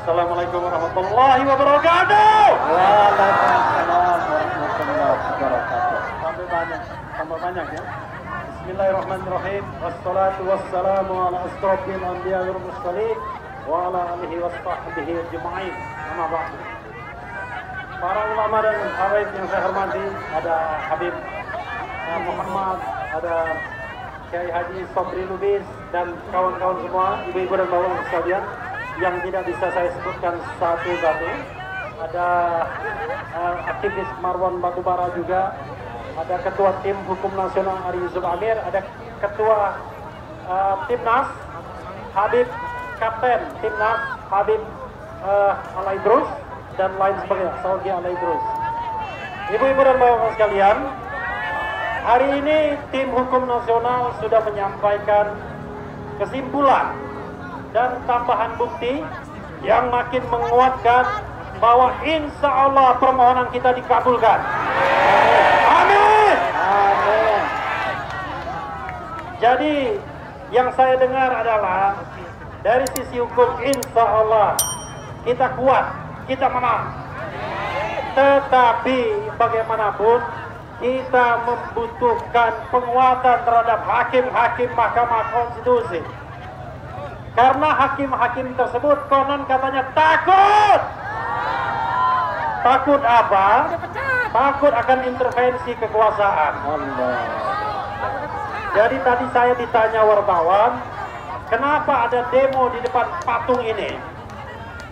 Assalamualaikum warahmatullahi wabarakatuh. Waalaikumsalam warahmatullahi wabarakatuh. Tambah banyak ya. Bismillahirrahmanirrahim. Wassalatu wassalamu ala asrofil anbiya wal mursalin wa ala alihi washabbihi ajma'in. Amma ba'du. Para ulama dan habaib yang saya hormati, ada Habib Muhammad, ada Kiai Haji Sobri Lubis dan kawan-kawan semua, ibu-ibu dan bapak sekalian yang tidak bisa saya sebutkan satu-satu. Ada aktivis Marwan Batubara juga, ada ketua tim hukum nasional Ari Yusuf Amir, ada ketua Timnas Habib, kapten Timnas Habib Alaidrus dan lain sebagainya, Saudi Alaidrus. Ibu-ibu dan bapak sekalian, hari ini tim hukum nasional sudah menyampaikan kesimpulan dan tambahan bukti yang makin menguatkan bahwa insya Allah permohonan kita dikabulkan. Amin. Amin. Jadi yang saya dengar adalah dari sisi hukum insya Allah kita kuat, kita menang. Tetapi bagaimanapun kita membutuhkan penguatan terhadap hakim-hakim Mahkamah Konstitusi. Karena hakim-hakim tersebut konon katanya takut. Takut apa? Takut akan intervensi kekuasaan. Allah. Jadi tadi saya ditanya wartawan, kenapa ada demo di depan patung ini?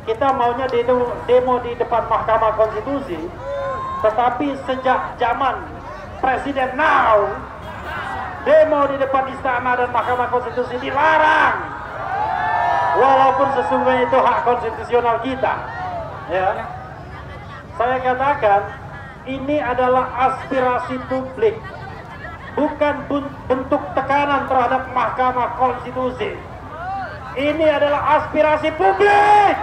Kita maunya demo di depan Mahkamah Konstitusi, tetapi sejak zaman Presiden Now, demo di depan istana dan Mahkamah Konstitusi dilarang. Walaupun sesungguhnya itu hak konstitusional kita, ya. Saya katakan ini adalah aspirasi publik, bukan bentuk tekanan terhadap Mahkamah Konstitusi. Ini adalah aspirasi publik.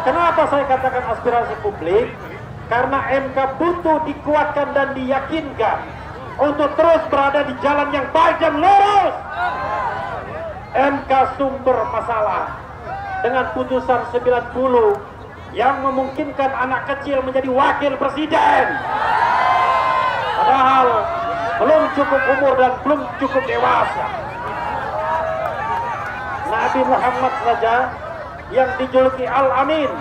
Kenapa saya katakan aspirasi publik? Karena MK butuh dikuatkan dan diyakinkan untuk terus berada di jalan yang baik dan lurus. MK sumber masalah dengan putusan 90 yang memungkinkan anak kecil menjadi wakil presiden, padahal belum cukup umur dan belum cukup dewasa. Nabi Muhammad saja yang dijuluki Al-Amin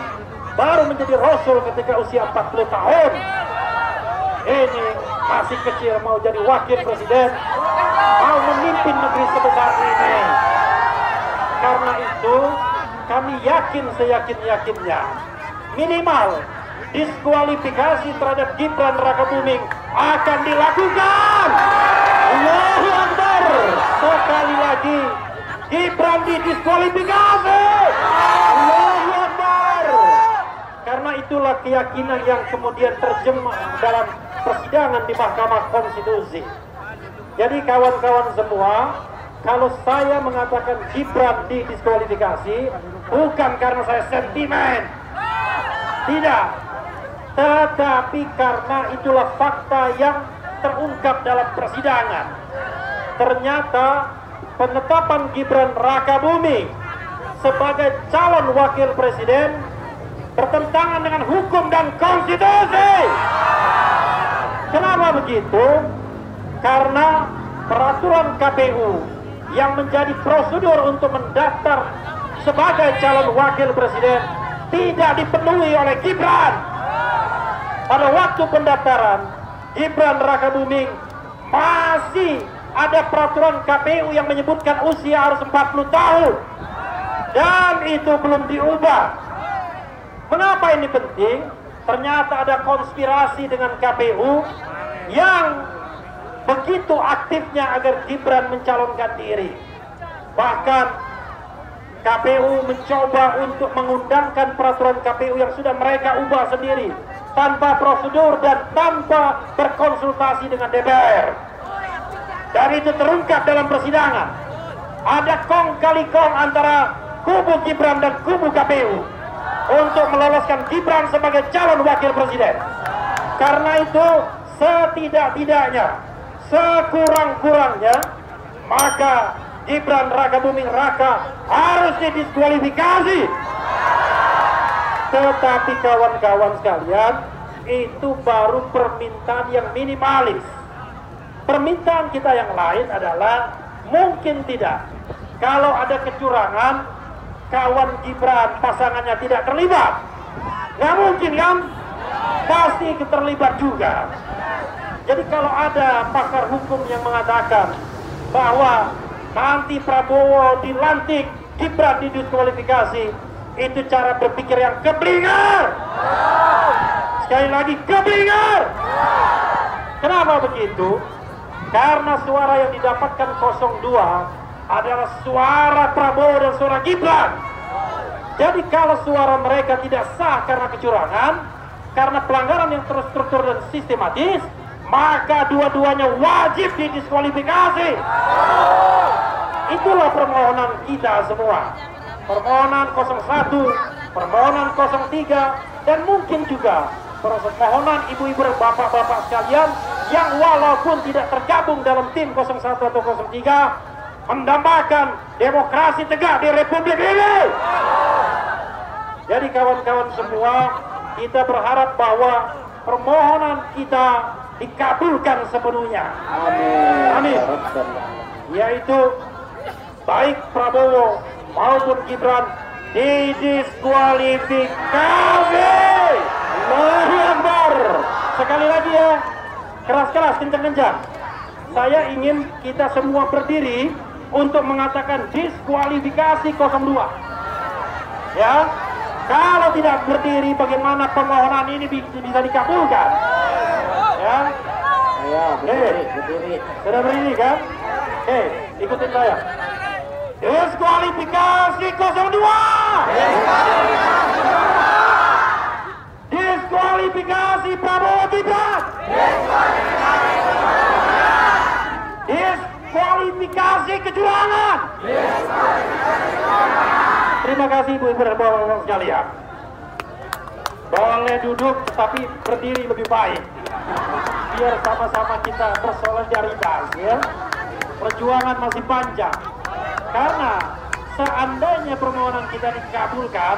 baru menjadi Rasul ketika usia 40 tahun. Ini masih kecil mau jadi wakil presiden, mau memimpin negeri sebesar ini. Karena itu kami yakin seyakin-yakinnya minimal diskualifikasi terhadap Gibran Rakabuming akan dilakukan. Allahu Akbar. Sekali lagi Gibran didiskualifikasi. Allahu Akbar. Karena itulah keyakinan yang kemudian terjemah dalam persidangan di Mahkamah Konstitusi. Jadi kawan-kawan semua, kalau saya mengatakan Gibran didiskualifikasi, bukan karena saya sentimen, tidak, tetapi karena itulah fakta yang terungkap dalam persidangan. Ternyata penetapan Gibran Rakabuming sebagai calon wakil presiden bertentangan dengan hukum dan konstitusi. Kenapa begitu? Karena peraturan KPU yang menjadi prosedur untuk mendaftar sebagai calon wakil presiden tidak dipenuhi oleh Gibran. Pada waktu pendaftaran, Gibran Rakabuming masih ada peraturan KPU yang menyebutkan usia harus 40 tahun. Dan itu belum diubah. Mengapa ini penting? Ternyata ada konspirasi dengan KPU yang begitu aktifnya agar Gibran mencalonkan diri. Bahkan KPU mencoba untuk mengundangkan peraturan KPU yang sudah mereka ubah sendiri tanpa prosedur dan tanpa berkonsultasi dengan DPR. Dan itu terungkap dalam persidangan. Ada kong kali kong antara kubu Gibran dan kubu KPU untuk meloloskan Gibran sebagai calon wakil presiden. Karena itu setidak-tidaknya, sekurang-kurangnya, maka Gibran Rakabuming Raka harus didiskualifikasi. Tetapi kawan-kawan sekalian, itu baru permintaan yang minimalis. Permintaan kita yang lain adalah mungkin tidak. Kalau ada kecurangan, kawan Gibran pasangannya tidak terlibat. Nggak mungkin kan? Pasti terlibat juga. Jadi kalau ada pakar hukum yang mengatakan bahwa nanti Prabowo dilantik, Gibran didiskualifikasi, itu cara berpikir yang keblinger. Sekali lagi keblinger. Kenapa begitu? Karena suara yang didapatkan 02 adalah suara Prabowo dan suara Gibran. Jadi kalau suara mereka tidak sah karena kecurangan, karena pelanggaran yang terstruktur dan sistematis, maka dua-duanya wajib didiskualifikasi. Itulah permohonan kita semua. Permohonan 01, permohonan 03, dan mungkin juga permohonan ibu-ibu dan bapak-bapak sekalian yang walaupun tidak tergabung dalam tim 01 atau 03 mendambakan demokrasi tegak di Republik ini. Jadi kawan-kawan semua, kita berharap bahwa permohonan kita dikabulkan sepenuhnya. Amin. Amin. Yaitu baik Prabowo maupun Gibran didiskualifikasi. Allahu Akbar. Sekali lagi ya, keras-keras, kencang-kencang. Saya ingin kita semua berdiri untuk mengatakan diskualifikasi 02. Ya, kalau tidak berdiri bagaimana permohonan ini bisa dikabulkan? Ya, Berdiri. sudah berdiri kan? Oke, ikutin saya. Diskualifikasi 02. Diskualifikasi Prabowo Gibran. Diskualifikasi kecurangan. Terima kasih ibu-ibu dan bapak-bapak sekalian. Boleh duduk tapi berdiri lebih baik. Biar sama-sama kita bersolidaritas ya. Perjuangan masih panjang. Karena seandainya permohonan kita dikabulkan,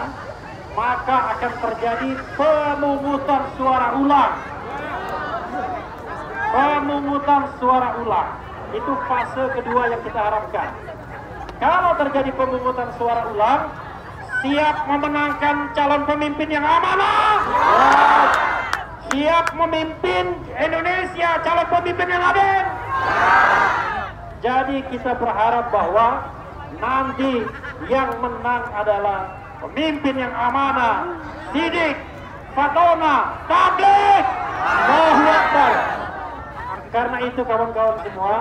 maka akan terjadi pemungutan suara ulang. Pemungutan suara ulang. Itu fase kedua yang kita harapkan. Kalau terjadi pemungutan suara ulang, siap memenangkan calon pemimpin yang amanah. Siap memimpin Indonesia, calon pemimpin yang adil. Jadi kita berharap bahwa nanti yang menang adalah pemimpin yang amanah, sidik, fatona, tabligh. Allahu Akbar. Karena itu kawan-kawan semua,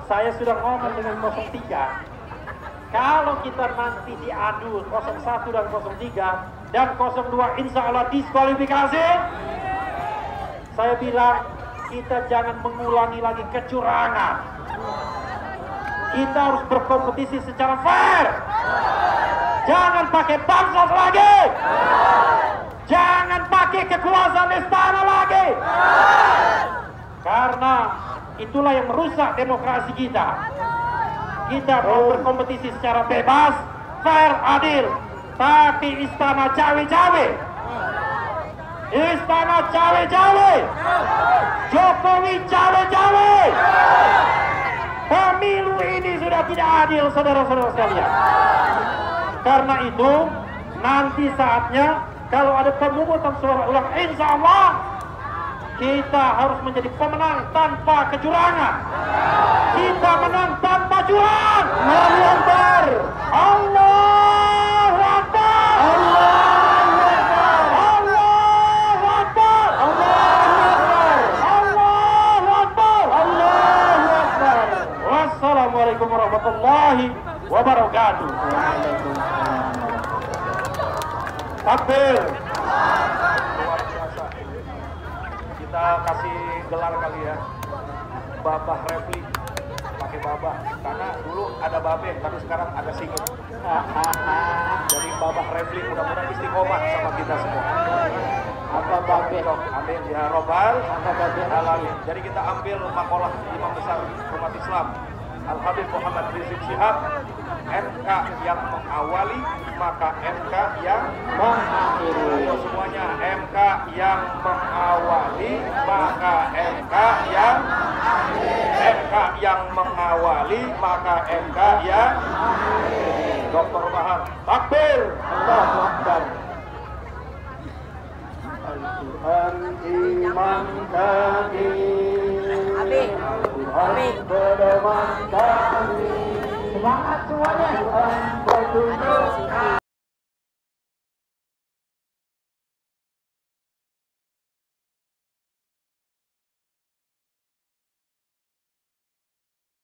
saya sudah ngomong dengan 03. Kalau kita nanti diadu 01 dan 03 dan 02 insya Allah diskualifikasi, saya bilang kita jangan mengulangi lagi kecurangan. Kita harus berkompetisi secara fair. Jangan pakai bansos lagi. Jangan pakai kekuasaan istana lagi. Karena itulah yang merusak demokrasi kita. Kita mau berkompetisi secara bebas, fair, adil. Tapi istana cawe-cawe. Istana cawe-cawe. Jokowi cawe-cawe. Pemilu ini sudah tidak adil, saudara-saudara sekalian. Karena itu, nanti saatnya kalau ada pemungutan suara ulang, insya Allah kita harus menjadi pemenang tanpa kecurangan. Kita menang tanpa curang. Allahu Akbar. Allahu Akbar. Allahu Akbar. Allahu Akbar. Allahu Akbar. Allahu Akbar. Wassalamualaikum warahmatullahi wabarakatuh. Takbir. Kita kasih gelar kali ya, Babah Refli, pakai Babah, karena dulu ada Babeh, tapi sekarang ada Singit. Jadi Babah Refli mudah-mudahan istiqomah sama kita semua. Apa Babeh? Amin ya robbal Apa Babeh? alamin. Jadi kita ambil makalah imam besar umat Islam Al-Habib Muhammad Rizik Syihab, MK yang mengawali maka MK yang mengakhiri. Ayo semuanya, MK yang mengawali maka MK yang MK yang mengawali maka MK yang Dr. Bahar. Takbir, Allahu Akbar. Al-Quran iman kami, Al-Quran pedoman kami. Semangat semuanya.